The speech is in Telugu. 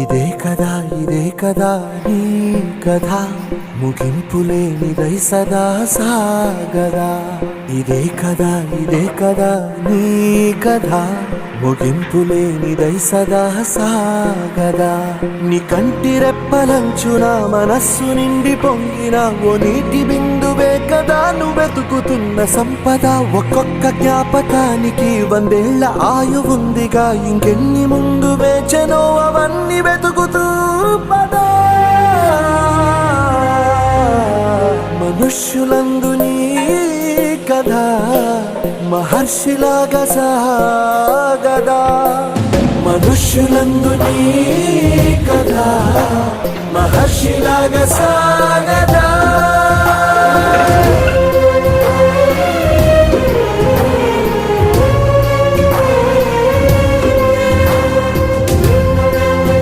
ఇదే కదా నీ కథ ముగింపులేనిదై సదా సాగదా. ఇదే కదా నీ కథ ముగింపులేనిదై సదా సాగదా. నీ కంటి రెప్పలంచున మనస్సు నిండి పొంగిన ఓ నీటి బిందువే కదా నువ్వెతుకుతున్న సంపద. ఒక్కొక్క జ్ఞాపకానికి 100 ఏళ్ల ఆయువుందిగా, ఇంకెన్ని ముందు వేచనో అవన్నీ వెతుకుతూ పదా. మనుష్యులందు నీ కథ మహర్షిలాగా సాగదా. మనుష్యులందు నీ కథ మహర్షిలాగా సాగదా.